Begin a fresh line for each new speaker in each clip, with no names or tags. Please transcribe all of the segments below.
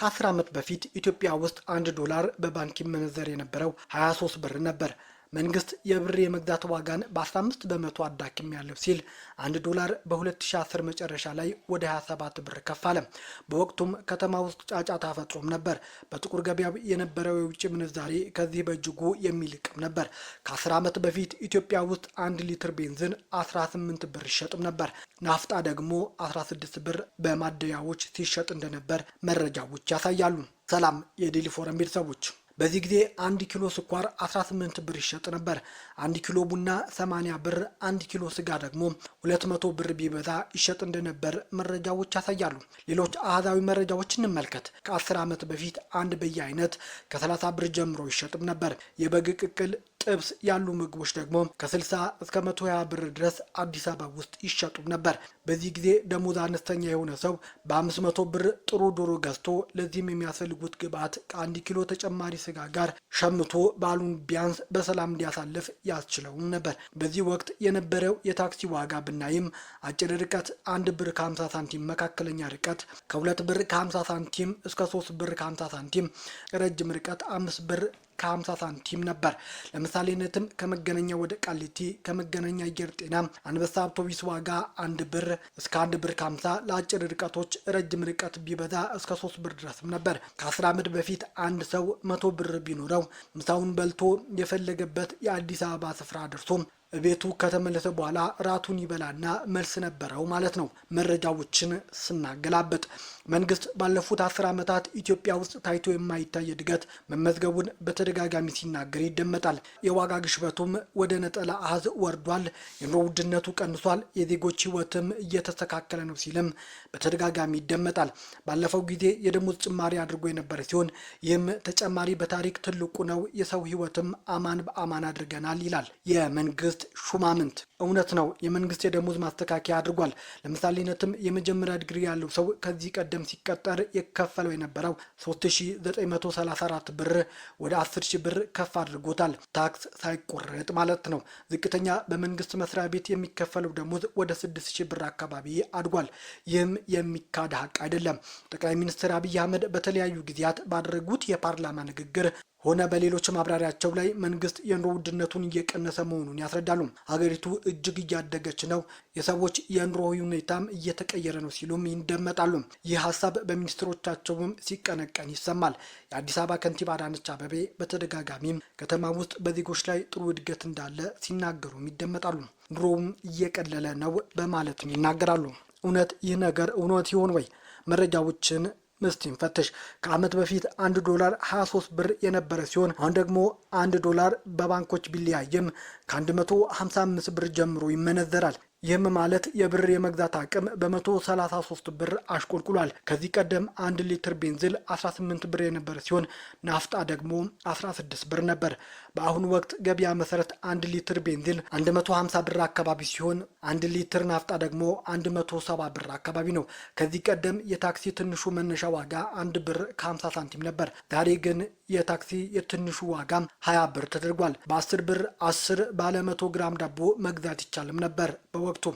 ከ10 ዓመት በፊት ኢትዮጵያ ውስጥ $1 በባንክ ይመነዘር የነበረው 23 ብር ነበር። መንግስት የብር የመግዛት ዋጋን በ15 በመቶ አዳክሜያለሁ ሲል $1 በ2010 መጨረሻ ላይ ወደ 27 ብር ከፍ አለ። በወቅቱም ከተማ ውስጥ ጫጫታ ፈጥሮም ነበር። በጥቁር ገበያ የነበረው የውጭ ምንዛሬ ከዚህ በእጅጉ የሚልቅም ነበር። ከ10 ዓመት በፊት ኢትዮጵያ ውስጥ 1 ሊትር ቤንዚን 18 ብር ይሸጥም ነበር። ናፍጣ ደግሞ 16 ብር በማደያዎች ሲሸጥ እንደነበር መረጃዎች ያሳያሉ። ሰላም የዴሊ ፎረም ቤተሰቦች፣ በዚህ ጊዜ 1 ኪሎ ስኳር 18 ብር ይሸጥ ነበር። 1 ኪሎ ቡና 80 ብር፣ 1 ኪሎ ስጋ ደግሞ 200 ብር ቢበዛ ይሸጥ እንደነበር መረጃዎች ያሳያሉ። ሌሎች አሃዛዊ መረጃዎች እንመልከት። ከ10 ዓመት በፊት አንድ በየአይነት ከ30 ብር ጀምሮ ይሸጥም ነበር። የበግ ቅቅል፣ ጥብስ ያሉ ምግቦች ደግሞ ከ60 እስከ 120 ብር ድረስ አዲስ አበባ ውስጥ ይሸጡ ነበር። በዚህ ጊዜ ደሞዝ አነስተኛ የሆነ ሰው በ500 ብር ጥሩ ዶሮ ገዝቶ ለዚህም የሚያስፈልጉት ግብዓት ከ1 ኪሎ ተጨማሪ ስጋ ጋር ሸምቶ ባሉን ቢያንስ በሰላም እንዲያሳልፍ ያስችለውም ነበር። በዚህ ወቅት የነበረው የታክሲ ዋጋ ብናይም አጭር ርቀት 1 ብር ከ50 ሳንቲም፣ መካከለኛ ርቀት ከ2 ብር ከ50 ሳንቲም እስከ 3 ብር ከ50 ሳንቲም፣ ረጅም ርቀት 5 ብር ከ50 ሳንቲም ነበር። ለምሳሌነትም ከመገናኛ ወደ ቃሊቲ፣ ከመገናኛ አየር ጤና አንበሳ አውቶቡስ ዋጋ 1 ብር እስከ 1 ብር ከ50፣ ለአጭር ርቀቶች ረጅም ርቀት ቢበዛ እስከ 3 ብር ድረስም ነበር። ከ10 ዓመት በፊት አንድ ሰው 100 ብር ቢኖረው ምሳውን በልቶ የፈለገበት የአዲስ አበባ ስፍራ ደርሶ ቤቱ ከተመለሰ በኋላ ራቱን ይበላና መልስ ነበረው ማለት ነው። መረጃዎችን ስናገላበጥ መንግስት ባለፉት 10 ዓመታት ኢትዮጵያ ውስጥ ታይቶ የማይታይ እድገት መመዝገቡን በተደጋጋሚ ሲናገር ይደመጣል። የዋጋ ግሽበቱም ወደ ነጠላ አሃዝ ወርዷል፣ የኑሮ ውድነቱ ቀንሷል፣ የዜጎች ህይወትም እየተስተካከለ ነው ሲልም በተደጋጋሚ ይደመጣል። ባለፈው ጊዜ የደሞዝ ጭማሪ አድርጎ የነበረ ሲሆን ይህም ተጨማሪ በታሪክ ትልቁ ነው፣ የሰው ህይወትም አማን በአማን አድርገናል ይላል የመንግስት ሹማምንት። እውነት ነው፣ የመንግስት የደሞዝ ማስተካከያ አድርጓል። ለምሳሌነትም የመጀመሪያ ዲግሪ ያለው ሰው ከዚህ ቀደም ሲቀጠር የከፈለው የነበረው 3934 ብር ወደ 10000 ብር ከፍ አድርጎታል። ታክስ ሳይቆረጥ ማለት ነው። ዝቅተኛ በመንግስት መስሪያ ቤት የሚከፈለው ደሞዝ ወደ 6000 ብር አካባቢ አድጓል። ይህም የሚካድ ሀቅ አይደለም። ጠቅላይ ሚኒስትር አብይ አህመድ በተለያዩ ጊዜያት ባደረጉት የፓርላማ ንግግር ሆነ በሌሎች ማብራሪያቸው ላይ መንግስት የኑሮ ውድነቱን እየቀነሰ መሆኑን ያስረዳሉ። ሀገሪቱ እጅግ እያደገች ነው፣ የሰዎች የኑሮ ሁኔታም እየተቀየረ ነው ሲሉም ይደመጣሉ። ይህ ሀሳብ በሚኒስትሮቻቸውም ሲቀነቀን ይሰማል። የአዲስ አበባ ከንቲባ አዳነች አቤቤ በተደጋጋሚም ከተማ ውስጥ በዜጎች ላይ ጥሩ እድገት እንዳለ ሲናገሩም ይደመጣሉ። ኑሮውም እየቀለለ ነው በማለትም ይናገራሉ። እውነት ይህ ነገር እውነት ይሆን ወይ? መረጃዎችን ምስቲን ፈተሽ። ከዓመት በፊት $1 23 ብር የነበረ ሲሆን አሁን ደግሞ $1 በባንኮች ቢለያይም ከ155 ብር ጀምሮ ይመነዘራል። ይህም ማለት የብር የመግዛት አቅም በ133 ብር አሽቆልቁሏል። ከዚህ ቀደም 1 ሊትር ቤንዚን 18 ብር የነበረ ሲሆን ናፍጣ ደግሞ 16 ብር ነበር። በአሁኑ ወቅት ገበያ መሰረት 1 ሊትር ቤንዚን 150 ብር አካባቢ ሲሆን 1 ሊትር ናፍጣ ደግሞ 170 ብር አካባቢ ነው። ከዚህ ቀደም የታክሲ ትንሹ መነሻ ዋጋ 1 ብር ከ50 ሳንቲም ነበር። ዛሬ ግን የታክሲ የትንሹ ዋጋ 20 ብር ተደርጓል። በ10 ብር 10 ባለ 100 ግራም ዳቦ መግዛት ይቻልም ነበር ወቅቱ።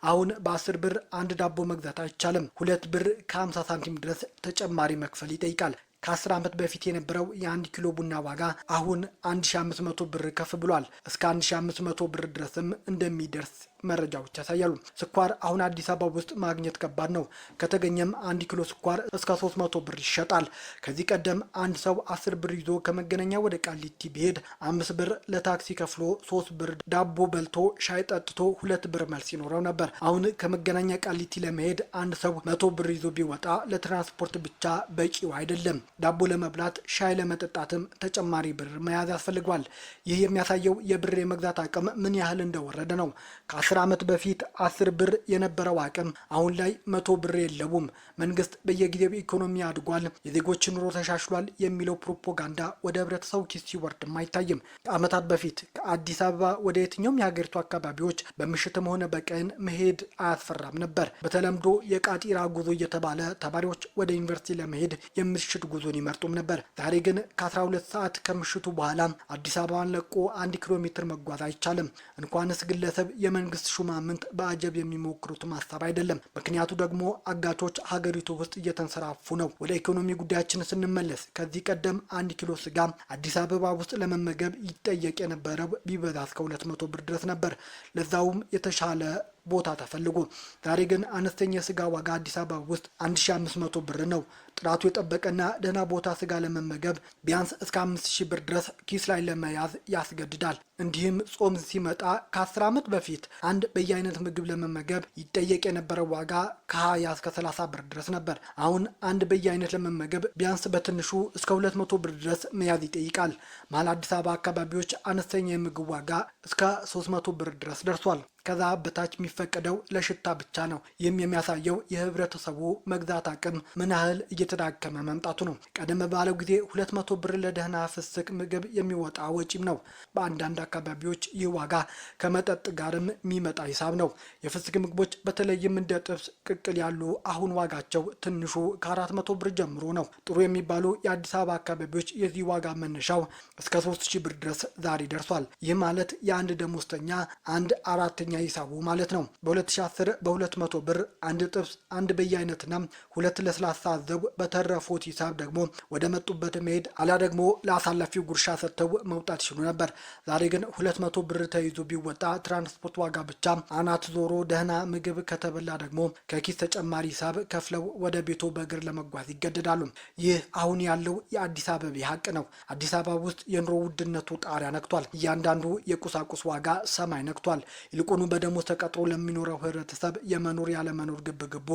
አሁን በ10 ብር አንድ ዳቦ መግዛት አይቻልም። 2 ብር ከ50 ሳንቲም ድረስ ተጨማሪ መክፈል ይጠይቃል። ከ10 ዓመት በፊት የነበረው የ1 ኪሎ ቡና ዋጋ አሁን 1500 ብር ከፍ ብሏል። እስከ 1500 ብር ድረስም እንደሚደርስ መረጃዎች ያሳያሉ። ስኳር አሁን አዲስ አበባ ውስጥ ማግኘት ከባድ ነው። ከተገኘም 1 ኪሎ ስኳር እስከ 300 ብር ይሸጣል። ከዚህ ቀደም አንድ ሰው 10 ብር ይዞ ከመገናኛ ወደ ቃሊቲ ቢሄድ 5 ብር ለታክሲ ከፍሎ 3 ብር ዳቦ በልቶ ሻይ ጠጥቶ 2 ብር መልስ ይኖረው ነበር። አሁን ከመገናኛ ቃሊቲ ለመሄድ አንድ ሰው 100 ብር ይዞ ቢወጣ ለትራንስፖርት ብቻ በቂው አይደለም። ዳቦ ለመብላት ሻይ ለመጠጣትም ተጨማሪ ብር መያዝ ያስፈልገዋል። ይህ የሚያሳየው የብር የመግዛት አቅም ምን ያህል እንደወረደ ነው። ከ10 ዓመት በፊት 10 ብር የነበረው አቅም አሁን ላይ 100 ብር የለውም። መንግስት በየጊዜው ኢኮኖሚ አድጓል፣ የዜጎች ኑሮ ተሻሽሏል የሚለው ፕሮፓጋንዳ ወደ ህብረተሰቡ ኪስ ሲወርድም አይታይም። ከዓመታት በፊት ከአዲስ አበባ ወደ የትኛውም የሀገሪቱ አካባቢዎች በምሽትም ሆነ በቀን መሄድ አያስፈራም ነበር። በተለምዶ የቃጢራ ጉዞ እየተባለ ተማሪዎች ወደ ዩኒቨርሲቲ ለመሄድ የምሽት ጉዞ ጉዞን ይመርጡም ነበር። ዛሬ ግን ከ12 ሰዓት ከምሽቱ በኋላ አዲስ አበባን ለቆ 1 ኪሎ ሜትር መጓዝ አይቻልም። እንኳንስ ግለሰብ የመንግስት ሹማምንት በአጀብ የሚሞክሩት ማሳብ አይደለም። ምክንያቱ ደግሞ አጋቾች ሀገሪቱ ውስጥ እየተንሰራፉ ነው። ወደ ኢኮኖሚ ጉዳያችን ስንመለስ ከዚህ ቀደም 1 ኪሎ ስጋ አዲስ አበባ ውስጥ ለመመገብ ይጠየቅ የነበረው ቢበዛ እስከ 200 ብር ድረስ ነበር። ለዛውም የተሻለ ቦታ ተፈልጎ። ዛሬ ግን አነስተኛ ስጋ ዋጋ አዲስ አበባ ውስጥ 1500 ብር ነው። ጥራቱ የጠበቀና ደህና ቦታ ስጋ ለመመገብ ቢያንስ እስከ 5000 ብር ድረስ ኪስ ላይ ለመያዝ ያስገድዳል። እንዲህም ጾም ሲመጣ ከ10 ዓመት በፊት አንድ በየአይነት ምግብ ለመመገብ ይጠየቅ የነበረው ዋጋ ከ20 እስከ 30 ብር ድረስ ነበር። አሁን አንድ በየአይነት ለመመገብ ቢያንስ በትንሹ እስከ 200 ብር ድረስ መያዝ ይጠይቃል። መሀል አዲስ አበባ አካባቢዎች አነስተኛ የምግብ ዋጋ እስከ 300 ብር ድረስ ደርሷል። ከዛ በታች የሚፈቀደው ለሽታ ብቻ ነው። ይህም የሚያሳየው የህብረተሰቡ መግዛት አቅም ምን ያህል እየተዳከመ መምጣቱ ነው። ቀደም ባለው ጊዜ 200 ብር ለደህና ፍስክ ምግብ የሚወጣ ወጪም ነው። በአንዳንድ አካባቢዎች ይህ ዋጋ ከመጠጥ ጋርም የሚመጣ ሂሳብ ነው። የፍስክ ምግቦች በተለይም እንደ ጥብስ፣ ቅቅል ያሉ አሁን ዋጋቸው ትንሹ ከ400 ብር ጀምሮ ነው። ጥሩ የሚባሉ የአዲስ አበባ አካባቢዎች የዚህ ዋጋ መነሻው እስከ 3000 ብር ድረስ ዛሬ ደርሷል። ይህ ማለት የአንድ ደሞዝተኛ 1/4 ሂሳቡ ማለት ነው። በ2010 በ200 ብር አንድ ጥብስ፣ አንድ በየአይነትና 2 ለስላሳ አዘው በተረፉት ሂሳብ ደግሞ ወደ መጡበት መሄድ አላ ደግሞ ለአሳላፊው ጉርሻ ሰጥተው መውጣት ይችሉ ነበር። ዛሬ ግን 200 ብር ተይዞ ቢወጣ ትራንስፖርት ዋጋ ብቻ አናት ዞሮ ደህና ምግብ ከተበላ ደግሞ ከኪስ ተጨማሪ ሂሳብ ከፍለው ወደ ቤቶ በእግር ለመጓዝ ይገደዳሉ። ይህ አሁን ያለው የአዲስ አበባ ሀቅ ነው። አዲስ አበባ ውስጥ የኑሮ ውድነቱ ጣሪያ ነክቷል። እያንዳንዱ የቁሳቁስ ዋጋ ሰማይ ነክቷል። ይልቁኑ በደሞዝ ተቀጥሮ ለሚኖረው ህብረተሰብ የመኖር ያለመኖር ግብግቡ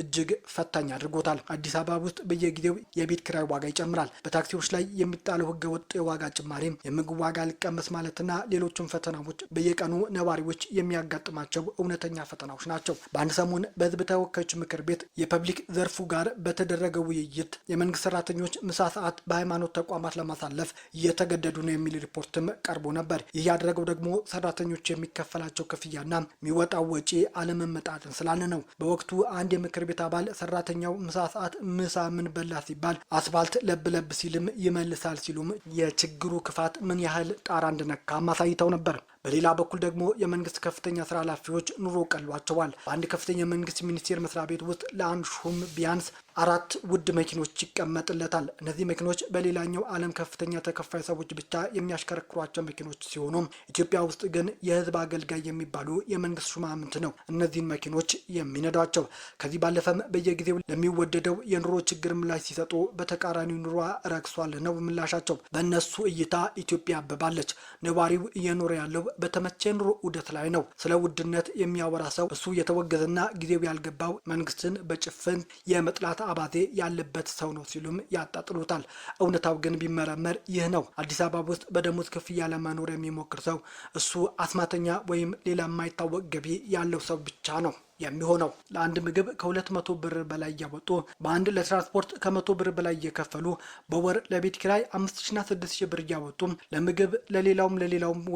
እጅግ ፈታኝ አድርጎታል። አዲስ አበባ ውስጥ በየጊዜው የቤት ኪራይ ዋጋ ይጨምራል። በታክሲዎች ላይ የሚጣለው ህገወጥ የዋጋ ጭማሪም፣ የምግብ ዋጋ ሊቀመስ ማለትና ሌሎችም ፈተናዎች በየቀኑ ነዋሪዎች የሚያጋጥማቸው እውነተኛ ፈተናዎች ናቸው። በአንድ ሰሞን በህዝብ ተወካዮች ምክር ቤት የፐብሊክ ዘርፉ ጋር በተደረገ ውይይት የመንግስት ሰራተኞች ምሳ ሰዓት በሃይማኖት ተቋማት ለማሳለፍ እየተገደዱ ነው የሚል ሪፖርትም ቀርቦ ነበር። ይህ ያደረገው ደግሞ ሰራተኞች የሚከፈላቸው ክፍያና የሚወጣው ወጪ አለመመጣጠን ስላለ ነው። በወቅቱ አንድ የምክር ቤት አባል ሰራተኛው ምሳ ሰዓት ምሳ ምን በላ ሲባል አስፋልት ለብ ለብ ሲልም ይመልሳል ሲሉም የችግሩ ክፋት ምን ያህል ጣራ እንደነካ አሳይተው ነበር። በሌላ በኩል ደግሞ የመንግስት ከፍተኛ ስራ ኃላፊዎች ኑሮ ቀሏቸዋል። በአንድ ከፍተኛ የመንግስት ሚኒስቴር መስሪያ ቤት ውስጥ ለአንድ ሹም ቢያንስ 4 ውድ መኪኖች ይቀመጥለታል። እነዚህ መኪኖች በሌላኛው ዓለም ከፍተኛ ተከፋይ ሰዎች ብቻ የሚያሽከረክሯቸው መኪኖች ሲሆኑ ኢትዮጵያ ውስጥ ግን የህዝብ አገልጋይ የሚባሉ የመንግስት ሹማምንት ነው እነዚህን መኪኖች የሚነዷቸው። ከዚህ ባለፈም በየጊዜው ለሚወደደው የኑሮ ችግር ምላሽ ሲሰጡ በተቃራኒው ኑሮ ረክሷል ነው ምላሻቸው። በእነሱ እይታ ኢትዮጵያ አበባለች። ነዋሪው እየኖረ ያለው በተመቸ ኑሮ ውደት ላይ ነው። ስለ ውድነት የሚያወራ ሰው እሱ የተወገዘና ጊዜው ያልገባው መንግስትን በጭፍን የመጥላት አባዜ ያለበት ሰው ነው ሲሉም ያጣጥሉታል። እውነታው ግን ቢመረመር ይህ ነው። አዲስ አበባ ውስጥ በደሞዝ ክፍያ ለመኖር የሚሞክር ሰው እሱ አስማተኛ ወይም ሌላ የማይታወቅ ገቢ ያለው ሰው ብቻ ነው የሚሆነው። ለአንድ ምግብ ከ200 ብር በላይ እያወጡ በአንድ ለትራንስፖርት ከ100 ብር በላይ እየከፈሉ በወር ለቤት ኪራይ 5000ና 6000 ብር እያወጡ ለምግብ ለሌላውም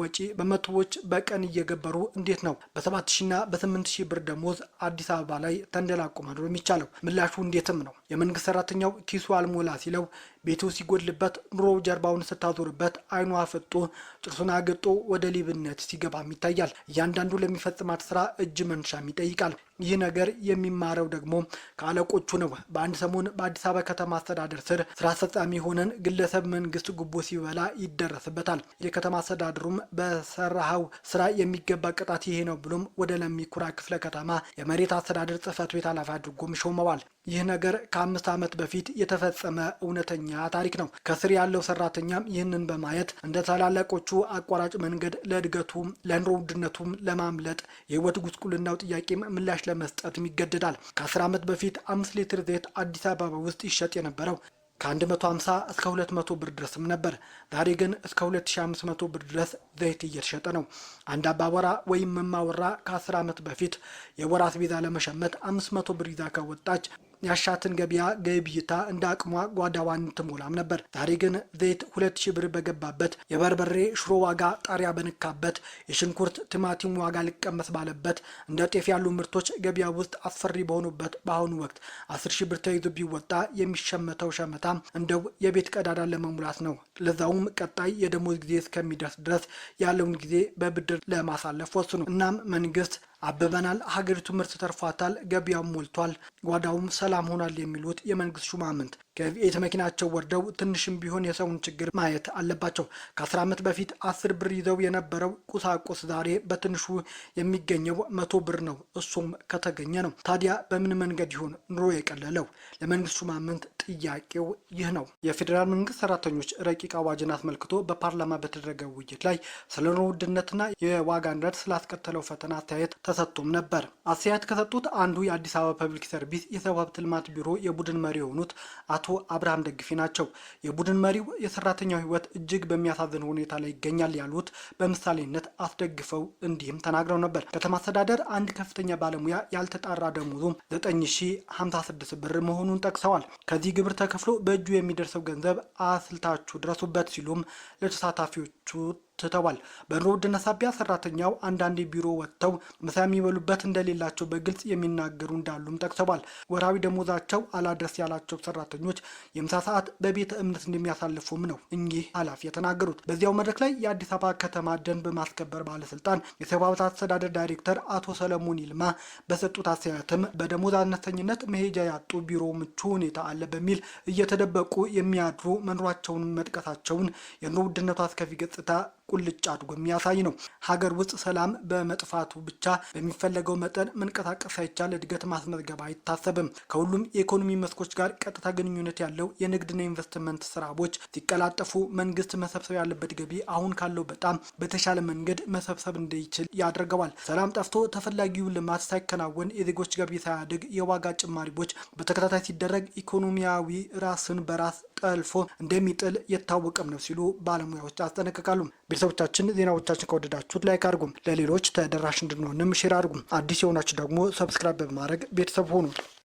ወጪ በመቶዎች በቀን እየገበሩ እንዴት ነው በ7000ና በ8000 ብር ደሞዝ አዲስ አበባ ላይ ተንደላቆ መኖር የሚቻለው? ምላሹ እንዴትም ነው። የመንግስት ሰራተኛው ኪሱ አልሞላ ሲለው፣ ቤቱ ሲጎድልበት፣ ኑሮ ጀርባውን ስታዞርበት አይኑ አፍጦ ጥርሱን አግጦ ወደ ሌብነት ሲገባም ይታያል። እያንዳንዱ ለሚፈጽማት ስራ እጅ መንሻም ይጠይቃል። ይህ ነገር የሚማረው ደግሞ ከአለቆቹ ነው። በአንድ ሰሞን በአዲስ አበባ ከተማ አስተዳደር ስር ስራ አስፈጻሚ ሆነን ግለሰብ መንግስት ጉቦ ሲበላ ይደረስበታል። የከተማ አስተዳደሩም በሰራው ስራ የሚገባ ቅጣት ይሄ ነው ብሎም ወደ ለሚኩራ ክፍለ ከተማ የመሬት አስተዳደር ጽህፈት ቤት ኃላፊ አድርጎም ሾመዋል። ይህ ነገር ከ5 ዓመት በፊት የተፈጸመ እውነተኛ ታሪክ ነው። ከስር ያለው ሰራተኛም ይህንን በማየት እንደ ታላላቆቹ አቋራጭ መንገድ ለእድገቱም ለኑሮ ውድነቱም ለማምለጥ የህይወት ጉስቁልናው ጥያቄም ምላሽ ለመስጠትም ይገደዳል። ከ10 ዓመት በፊት 5 ሊትር ዘይት አዲስ አበባ ውስጥ ይሸጥ የነበረው ከ150 እስከ 200 ብር ድረስም ነበር። ዛሬ ግን እስከ 2500 ብር ድረስ ዘይት እየተሸጠ ነው። አንድ አባወራ ወይም እማወራ ከ10 ዓመት በፊት የወር አስቤዛ ለመሸመት 500 ብር ይዛ ከወጣች ያሻትን ገበያ ገቢታ እንደ አቅሟ ጓዳዋን ትሞላም ነበር። ዛሬ ግን ዘይት 2000 ብር በገባበት፣ የበርበሬ ሽሮ ዋጋ ጣሪያ በነካበት፣ የሽንኩርት ቲማቲም ዋጋ ሊቀመስ ባለበት፣ እንደ ጤፍ ያሉ ምርቶች ገበያ ውስጥ አስፈሪ በሆኑበት በአሁኑ ወቅት 10,000 ብር ተይዞ ቢወጣ የሚሸመተው ሸመታ እንደው የቤት ቀዳዳን ለመሙላት ነው። ለዛውም ቀጣይ የደሞዝ ጊዜ እስከሚደርስ ድረስ ያለውን ጊዜ በብድር ለማሳለፍ ወስኑ። እናም መንግስት አበበናል፣ ሀገሪቱ ምርት ተርፏታል፣ ገበያውም ሞልቷል፣ ጓዳውም ሰላም ሆኗል የሚሉት የመንግስት ሹማምንት ከቤት መኪናቸው ወርደው ትንሽም ቢሆን የሰውን ችግር ማየት አለባቸው። ከ10 ዓመት በፊት 10 ብር ይዘው የነበረው ቁሳቁስ ዛሬ በትንሹ የሚገኘው 100 ብር ነው። እሱም ከተገኘ ነው። ታዲያ በምን መንገድ ይሆን ኑሮ የቀለለው? ለመንግስት ሹማምንት ጥያቄው ይህ ነው። የፌዴራል መንግስት ሰራተኞች ረቂቅ አዋጅን አስመልክቶ በፓርላማ በተደረገ ውይይት ላይ ስለ ኑሮ ውድነትና የዋጋ ንረት ስላስከተለው ፈተና አስተያየት ተሰጥቶም ነበር። አስተያየት ከሰጡት አንዱ የአዲስ አበባ ፐብሊክ ሰርቪስ የሰው ሀብት ልማት ቢሮ የቡድን መሪ የሆኑት አቶ አብርሃም ደግፌ ናቸው። የቡድን መሪው የሰራተኛው ህይወት እጅግ በሚያሳዝን ሁኔታ ላይ ይገኛል ያሉት በምሳሌነት አስደግፈው እንዲህም ተናግረው ነበር። ከተማ አስተዳደር አንድ ከፍተኛ ባለሙያ ያልተጣራ ደሞዙ 9,056 ብር መሆኑን ጠቅሰዋል። ከዚህ ግብር ተከፍሎ በእጁ የሚደርሰው ገንዘብ አስልታችሁ ድረሱበት ሲሉም ለተሳታፊዎቹ ትተዋል። በኑሮ ውድነት ሳቢያ ሰራተኛው አንዳንድ ቢሮ ወጥተው ምሳ የሚበሉበት እንደሌላቸው በግልጽ የሚናገሩ እንዳሉም ጠቅሰዋል። ወራዊ ደሞዛቸው አላድረስ ያላቸው ሰራተኞች የምሳ ሰዓት በቤተ እምነት እንደሚያሳልፉም ነው እኚህ ኃላፊ የተናገሩት። በዚያው መድረክ ላይ የአዲስ አበባ ከተማ ደንብ ማስከበር ባለስልጣን የሰው ሀብት አስተዳደር ዳይሬክተር አቶ ሰለሞን ይልማ በሰጡት አስተያየትም በደሞዝ አነስተኝነት መሄጃ ያጡ ቢሮ ምቹ ሁኔታ አለ በሚል እየተደበቁ የሚያድሩ መኖራቸውን መጥቀሳቸውን የኑሮ ውድነቱ አስከፊ ገጽታ ቁልጭ አድርጎ የሚያሳይ ነው። ሀገር ውስጥ ሰላም በመጥፋቱ ብቻ በሚፈለገው መጠን መንቀሳቀስ ሳይቻል እድገት ማስመዝገብ አይታሰብም። ከሁሉም የኢኮኖሚ መስኮች ጋር ቀጥታ ግንኙነት ያለው የንግድና ኢንቨስትመንት ስራዎች ሲቀላጠፉ መንግስት መሰብሰብ ያለበት ገቢ አሁን ካለው በጣም በተሻለ መንገድ መሰብሰብ እንዲችል ያደርገዋል። ሰላም ጠፍቶ ተፈላጊው ልማት ሳይከናወን የዜጎች ገቢ ሳያድግ የዋጋ ጭማሪዎች በተከታታይ ሲደረግ ኢኮኖሚያዊ ራስን በራስ ጠልፎ እንደሚጥል የታወቀም ነው ሲሉ ባለሙያዎች ያስጠነቅቃሉ። ቤተሰቦቻችን ዜናዎቻችን ከወደዳችሁት ላይክ አድርጉም፣ ለሌሎች ተደራሽ እንድንሆንም ሼር አድርጉም። አዲስ የሆናችሁ ደግሞ ሰብስክራይብ በማድረግ ቤተሰብ ሆኑ።